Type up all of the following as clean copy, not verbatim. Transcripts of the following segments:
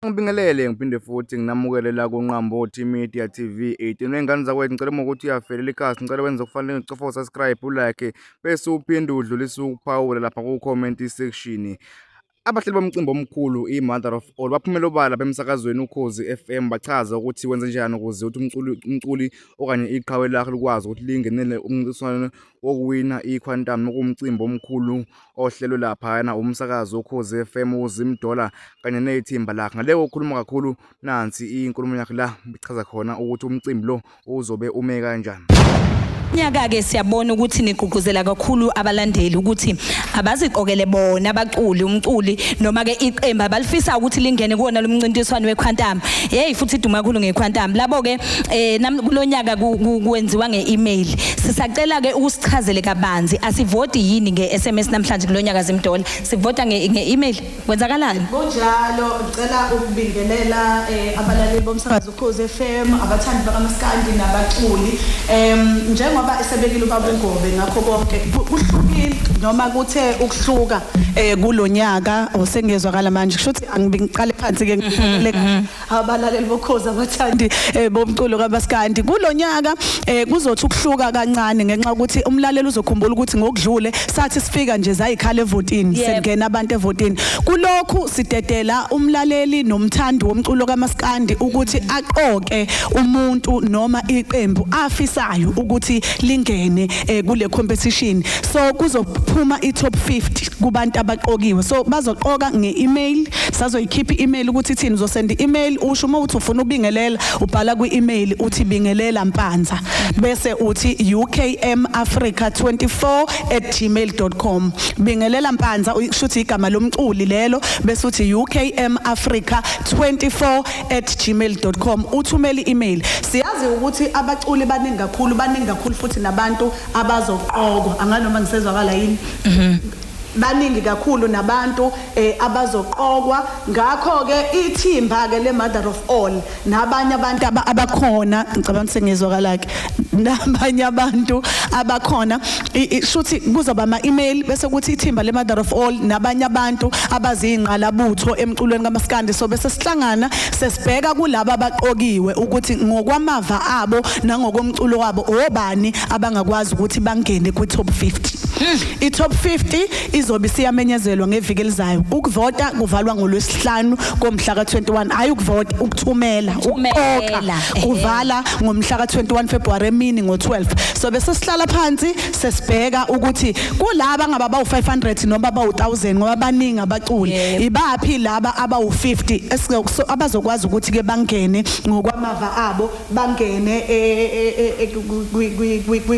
Ngibingelele ngiphinde futhi nginamukele la kuNqambothi Media TV 18 wengane zakwethu ngicela ukuthi uyavelela ikhasi ngicela wenze kufanele ucofa subscribe ulike bese uphinde udlulise ukuphawula lapha ku comment section. Abahleli bomcimbi omkhulu iMother of All baphumela obala bemsakazweni Ukhozi FM bachaza ukuthi wenze njani ukuze uthi umculi okanye iqhawe lakhe likwazi ukuthi lingenele umncintiswano wokuwina iQuantum nokumcimbi omkhulu ohlelo lapha yana umsakazo Ukhozi FM uzimdola kanye nethimba lakhe. Ngale ukukhuluma kakhulu nansi inkulumo yakhe la bichaza khona ukuthi umcimbi lo uzobe ume kanjani. Nyaka ke siyabona ukuthi nigqugquzela kakhulu abalandeli ukuthi abaziqokele bona abaculi umculi noma ke iqembu balifisa ukuthi lingene kuona lomncintiswano weQuantum. Hey futhi iduma kakhulu ngeQuantum. Labo ke kulonyaka kwenziwa ngeemail. Sisacela ke ukusichazele kabanzi asivoti yini ngeSMS namhlanje kulonyaka zimdola. Sivota ngeemail. Kwenzakalani? Kunjalo ngicela ukubingelela abalaleli bomsakazo Ukhozi FM, abathandi bakaMaskandi nabaculi. Njengoba esebekile ubaba uNgobe ngakho konke kuhlukile noma kuthe ukuhluka kulonyaka osengezwakala manje kusho ukuthi angiqale phansi ke ngibingelela abalaleli bokhozi abathandi bomculo kaMaskandi kulonyaka kuzothi ukuhluka kancane ngenxa ukuthi umlaleli uzokhumbula ukuthi ngokudlule sathi sifika nje zayikhala evotini sengena abantu evotini kulokhu sidedela umlaleli nomthandi womculo kaMaskandi ukuthi aqoke umuntu noma iqembu afisayo ukuthi lingene kule competition so kuzophuma iTop 50 kubantu abaqokiwe so bazoqoka ngeemail sazoyikhipha email ukuthi ithini uzosenda email usho uma uthi ufuna ubingelela ubhala kwiemail uthi bingelela Mpanza bese uthi ukmafrica24@gmail.com bingelela Mpanza ushuthi igama lomculi lelo bese uthi ukmafrica24@gmail.com uthumela iemail siyazi ukuthi abaculi baningi kakhulu futhi nabantu abazoqokwa anganoma ngisezwakala yini baningi kakhulu nabantu abazoqokwa ngakho ke ithimba ke le Mother of All nabanye abantu abakhona ngicabanga sengezwakala ke nabanye abantu abakhona shuthi kuzoba ama-email bese kuthi ithimba le Mother of All nabanye abantu abazingqalabutho emculweni kaMaskandi so bese sihlangana sesibheka kulabo abaqokiwe ukuthi ngokwamava abo nangokomculo wabo obani abangakwazi ukuthi bangene kwiTop 50 iTop 50 izobe siyamenyezelwa ngeviki elizayo ukuvota kuvalwa ngolwesihlanu komhla ka21 ayi ukuvota ukuthumela ukuqoqa kuvala ngomhla ka21 February emini ngo12 so bese sihlala phansi sesibheka ukuthi kulaba ngaba bawu500 noma bawu1000 ngoba baningi abaculi ibaphi laba abawu50 abazokwazi ukuthi ke bangene ngokwamava abo bangene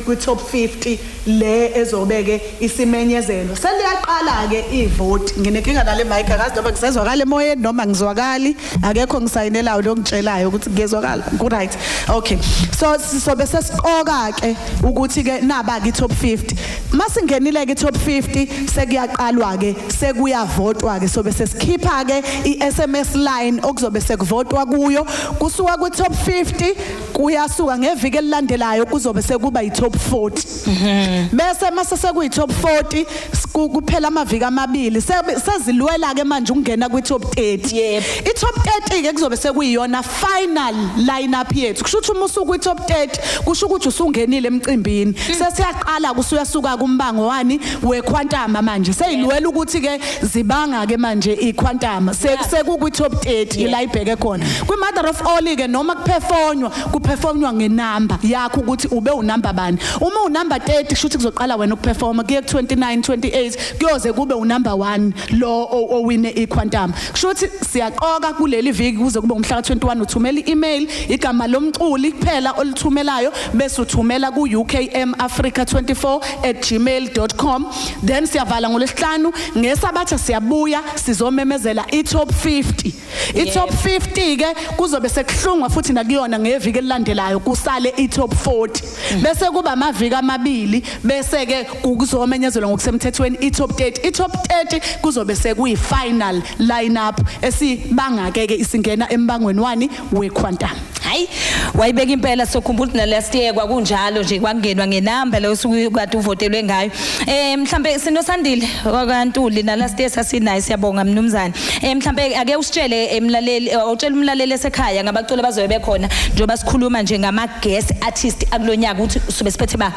kwiTop 50 le ezobeke isimenyezelo seliyaqala ke ivote nginenkinga nale mic akazi noma ngisezwakala emoyeni noma ngizwakali akekho ngisayinelayo lokutshelayo ukuthi ngezwakala ku right okay so bese siqoka ke ukuthi ke naba ke iTop 50 masingenile ke iTop 50 sekuyaqalwa ke sekuyavotwa ke so bese sikhipha ke iSMS line okuzobe sekuvotwa kuyo kusuka kwiTop 50 kuyasuka ngeviki elilandelayo kuzobe sekuba iTop 40 bese mase sekuyiTop 40 kuphela amaviki amabili sezilwela ke manje ukungena kwiTop 30 iTop 30 ke kuzobe sekuyiyona final lineup yethu kusho ukuthi uma usuku kwiTop 30 kusho ukuthi usungenile emcimbini sesiyaqala kusuyasuka kumbango wani weQuantum manje seyilwela ukuthi ke zibanga ke manje iQuantum sekukwiTop 30 la ibheke khona kwiMother of All ke noma kuperformwa ngenamba yakho ukuthi ube unumber bani uma unumber 30 kusho ukuthi kuzoqala wena ukuperforma kuye 29 28 kuyoze kube unumber 1 lo owine iQuantum kusho ukuthi siyaqoka kuleli viki kuze kube umhla ka21 uthumela iemail igama lomculi kuphela olithumelayo bese uthumela ku ukmafrica24@gmail.com then siyavala ngolesihlanu ngesabatha siyabuya sizomemezela iTop 50 iTop 50 ke kuzobe sekuhlungwa futhi nakuyona ngeviki elilandelayo kusale iTop 40 bese kuba amaviki amabili bese ke kuzomenyezelwa ngokusemthethweni iTop 30 iTop 30 kuzobe sekuyi final lineup esibanga ke isingena embangweni wani weQuantum hayi wayibeka impela sokhumbula ukuthi last year kwakunjalo nje kwangenwa ngenamba lo suku kade uvotelwe ngayo mhlambe sinosandile kwaNtuli na last year sasinayo siyabonga mnumzane mhlambe ake usitshele emlaleli utshela umlaleli esekhaya ngabaculi bazobe bekhona njengoba sikhuluma nje ngama guest artist akulonyaka ukuthi sobe siphethe ba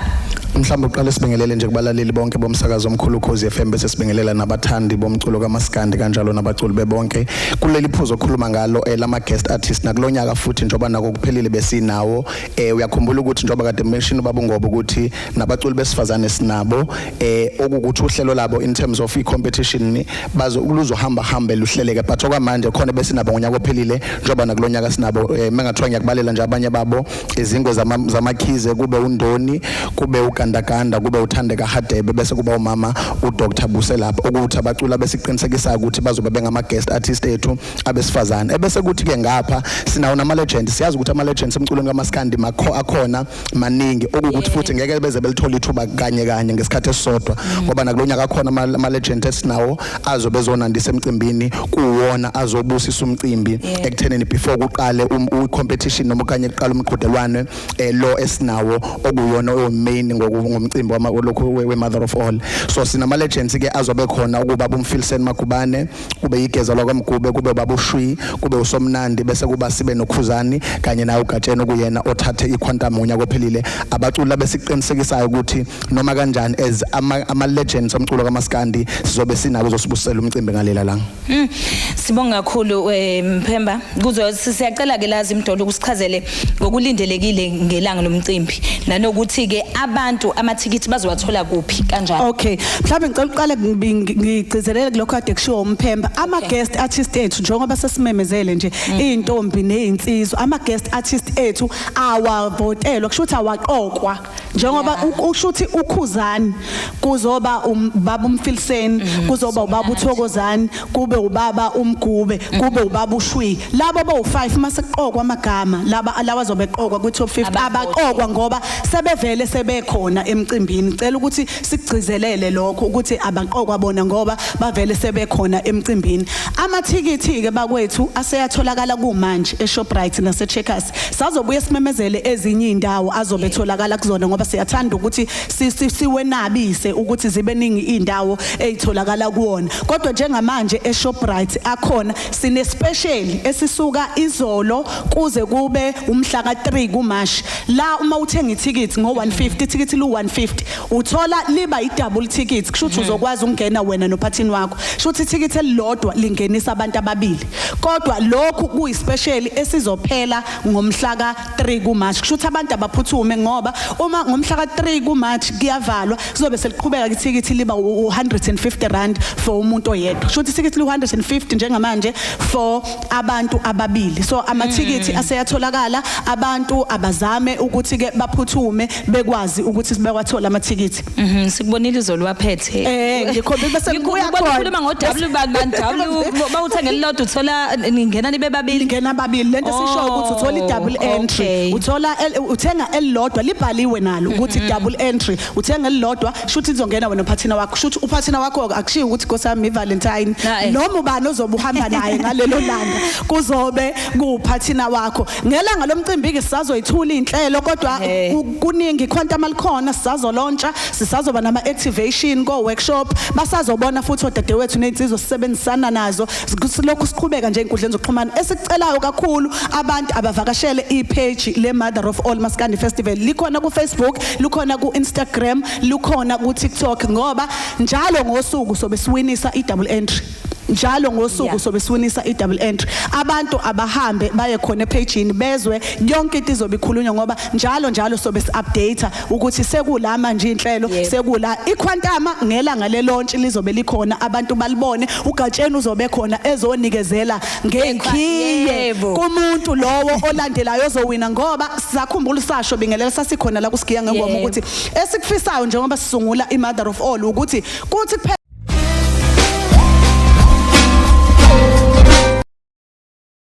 mhlawumbe uqale sibingelele nje kubalaleli bonke bomsakazo omkhulu Ukhozi FM bese sibingelela nabathandi bomculo kaMaskandi kanjalo nabaculi bebonke kuleli phuzo okhuluma ngalo lama guest artist nakulonyaka futhi njoba nako kuphelile besinawo uyakhumbula ukuthi njoba kade mention ubaba Ngobo ukuthi nabaculi besifazane sinabo okukuthi uhlelo labo in terms of competition bazohamba luhleleke but okwamanje khona besinabo ngonyaka ophelile njoba nakulonyaka sinabo mengathiwa ngiyakubalela nje abanye babo izingo zamakhize kube uNdoni kube ugandaganda kube uThandeka Hadebe bese kuba umama uDr Buse lapha ukuthi abacula besiqinisekisa ukuthi bazobe bengama guest artist ethu abesifazane ebese kuthi ke ngapha sinawo nama legends siyazi ukuthi ama legends emculweni kaMaskandi akhona maningi okuthi futhi ngeke beze belithola ithuba kanye ngesikhathi esisodwa ngoba nakulonyaka akhona ama legends esinawo azobezonandisa emcimbini kuwona azobusisa umcimbi ekutheneni before kuqale competition noma kanye kuqala umqhudelwano lo esinawo okuyona main ngomcimbi wamalokho we-mother of all so sinama legends ke azobe khona ukuba umFilsen Magubane kube igeza lakwaMgube kube baba uShwi kube uSomnandi bese kuba sibe noKhuzani kanye naye uGatsheni okuyena othathe iQuantum ngonyaka ophelile abaculi besiqinisekisayo ukuthi noma kanjani as ama legends omculo kaMaskandi sizobe sinabo uzosibusela umcimbi ngalela langa sibonga kakhulu Mphemba kuzo siyacela ke lazi imdolo ukusichazele ngokulindelekile ngelanga lomcimbi nanokuthi ke abantu amathikithi bazowathola kuphi kanjani okay mhlawumbe ngicela uqale ngigcizelele kulokho ade kushiwo uMphemba ama guest artist ethu njengoba sesimemezele nje izintombi nezinsizwa ama guest artist ethu awavotelwa kusho ukuthi awaqokwa njengoba ushuthi uKhuzani kuzoba ubaba uMfilsen kuzoba ubaba uThokozani kube ubaba uMgube kube ubaba uShwi labo bo5 mase kuqokwa amagama laba zobeqokwa ku top 50 abaqokwa ngoba sebevele sebekhona emcimbini cela ukuthi sigcizelele lokho ukuthi abaqokwa bona ngoba bavele sebekhona emcimbini amathikithi ke bakwethu aseyatholakala kumanje eShoprite naseCheckers sazobuye simemezele ezinye indawo azobetholakala kuzona ngoba siyathanda ukuthi siwenabise ukuthi zibe ningi indawo ezitholakala kuona kodwa njengamanje eShoprite akhona sine special esisuka izolo kuze kube umhla ka3 kuMashi la uma uthenga ithikithi ngo150 ithikithi lu150 uthola liba idouble ticket kusho ukuthi uzokwazi ukungena wena nophathini wakho kusho ukuthi ithikithi elilodwa lingenisa abantu ababili kodwa lokhu kuyispecial esizophela ngomhla ka3 kuMashi kusho ukuthi abantu abaphuthume ngoba uma ngomhla ka3 kuMashi kuyavalwa kuzobe seliqhubeka ithikithi liba 150 rand for umuntu oyedwa kusho ukuthi ithikithi lu150 njengamanje for abantu ababili so amathikithi aseyatholakala abantu abazame ukuthi ke baphuthume bekwazi ukuthi sibewathola amathikithi sikubonile izolo waphethe ngikhombile bese kukhuluma ngo-W bawuthengela lodwa uthola ngena nibe babili ngena babili lento sisho ukuthi uthola i-double entry uthenga elilodwa libhaliwe nalo ukuthi double entry uthenga elilodwa shuthi izongena wena nophathina wakho shuthi uphathina wakho akushiyo ukuthi nkosami iValentine noma ubani ozobe uhamba naye ngalelo langa kuzobe kuphathina wakho ngelanga lomcimbi ke sisazoyithula inhlelo kodwa kuningi iQuantum alikhona sizazolontsha sisazoba nama activation go workshop basazobona futhi odadewethu nezinsizwa sisebenzisana nazo lokhu siqhubeka nje inkundleni zokuxhumana esicelayo kakhulu abantu abavakashele ipage le Mother of All Maskandi Festival likhona ku Facebook likhona ku Instagram likhona ku TikTok ngoba njalo ngosuku sobe siwinisa i-double entry njalo ngosuku sobe siwinisa i-double entry abantu abahambe baye khona epageini bezwe yonke into izobe ikhulunywa ngoba njalo sobe si-update ukuthi sekula manje inhlelo sekula iQuantum ngelanga le-launch lizobe likhona abantu balibone uGatsheni uzobe khona ezonikezela ngekhiye kumuntu lowo olandelayo ozowina ngoba sizakhumbula usasho bingelela sasikhona la kusigiya ngengoma ukuthi esikufisayo njengoba sisungula i-Mother of All ukuthi kuthi